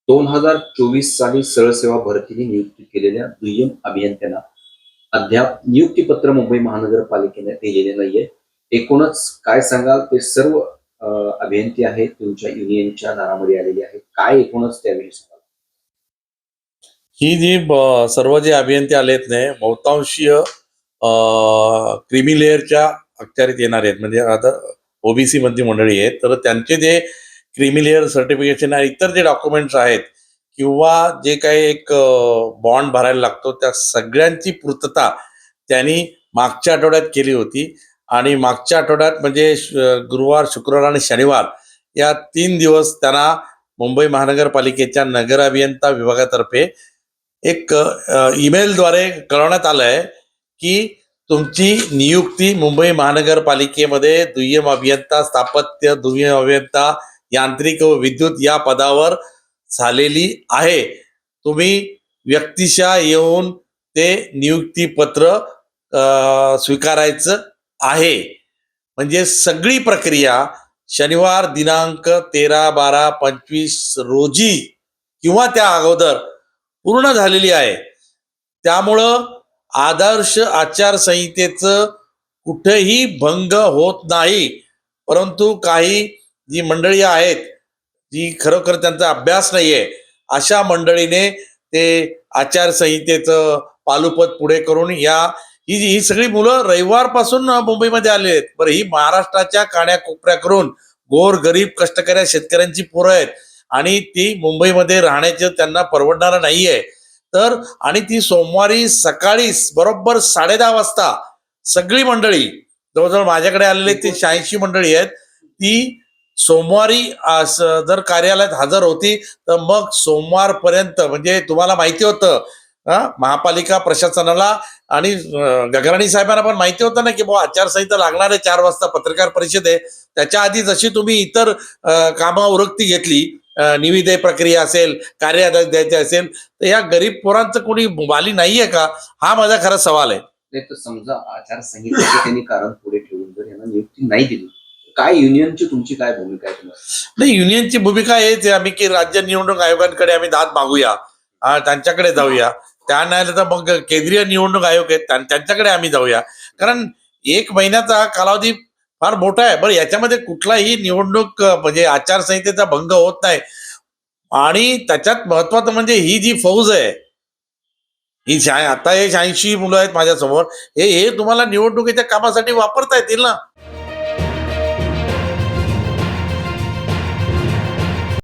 2024 साली सरळसेवा भरतीने नियुक्ती केलेल्या दुय्यम अभियंत्यांना अद्याप नियुक्तीपत्र मुंबई महानगरपालिकेने दिलेले नाहीये. एकूणच काय सांगाल? ते सर्व अभियंते आहेत तुमच्या युनियनच्या दारामध्ये आलेले आहेत. काय एकूणच त्याविषयी सांगाल? ही जी सर्व जे अभियंते आलेत नाही बहुतांशीय क्रिमी लेअरच्या अखत्यारीत येणार आहेत. म्हणजे आता ओबीसी मधली मंडळी आहेत, तर त्यांचे जे क्रिमी लेअर सर्टिफिकेशन आणि इतर जे डॉक्युमेंट्स आहेत किंवा जे काही एक बॉन्ड भरायला लागतो, त्या सगळ्यांची पूर्तता त्यांनी मागच्या आठवड्यात केली होती. आणि मागच्या आठवड्यात म्हणजे गुरुवार, शुक्रवार आणि शनिवार या 3 दिवस त्यांना मुंबई महानगरपालिकेच्या नगर अभियंता विभागातर्फे एक ईमेलद्वारे कळवण्यात आलं आहे की तुमची नियुक्ती मुंबई महानगरपालिकेमध्ये दुय्यम अभियंता स्थापत्य, दुय्यम अभियंता यांत्रिक व विद्युत या पदावर झालेली आहे. तुम्ही व्यक्तिशः येऊन ते नियुक्तीपत्र स्वीकारायचं आहे. म्हणजे सगळी प्रक्रिया शनिवार दिनांक 13/12/25 रोजी किंवा त्या अगोदर पूर्ण झालेली आहे. त्यामुळं आदर्श आचारसंहितेचं कुठेही भंग होत नाही. परंतु काही जी मंडळी आहेत जी खरोखर त्यांचा अभ्यास नाहीये, अशा मंडळीने ते आचारसंहितेचं पालुपत पुढे करून ही सगळी मुलं रविवारपासून मुंबईमध्ये आले आहेत. बरं, ही महाराष्ट्राच्या काड्याकोपऱ्या करून गोर गरीब कष्टकऱ्या शेतकऱ्यांची पोरं आहेत आणि ती मुंबईमध्ये राहण्याचं त्यांना परवडणारं नाहीये. तर आणि ती सोमवारी सकाळी बरोबर 10:30 वाजता सगळी मंडळी, जवळजवळ माझ्याकडे आलेली ती 86 मंडळी आहेत, ती सोमवारी जर कार्यालयात हजर होती तर मग सोमवारपर्यंत, म्हणजे तुम्हाला माहिती होतं महापालिका प्रशासनाला आणि गगराणी साहेबांना पण माहिती होतं ना की बाबा आचारसंहिता लागणार आहे, 4 वाजता पत्रकार परिषद आहे. त्याच्या आधी जशी तुम्ही इतर कामं उरकती घेतली, निविदे प्रक्रिया असेल, कार्यालय द्यायचे असेल, तर या गरीब पोरांचं कोणी वाली नाहीये का? हा माझा खरा सवाल आहे. नाही तर समजा आचारसंहितेचे त्यांनी कारण पुढे ठेवून जर यांना नियुक्ती नाही दिली, काय युनियनची तुमची काय भूमिका आहे तुम्हाला? नाही, युनियनची भूमिका हेच आहे आम्ही की राज्य निवडणूक आयोगांकडे आम्ही दाद मागूया, त्यांच्याकडे जाऊया. त्या नाही तर मग केंद्रीय निवडणूक आयोग आहेत त्यांच्याकडे आम्ही जाऊया. कारण 1 महिन्याचा कालावधी फार मोठा आहे. बरं, याच्यामध्ये कुठलाही निवडणूक म्हणजे आचारसंहितेचा भंग होत नाही. आणि त्याच्यात महत्वाचं म्हणजे ही जी फौज आहे, ही आता हे 86 मुलं आहेत माझ्यासमोर, हे तुम्हाला निवडणुकीच्या कामासाठी वापरता येतील ना.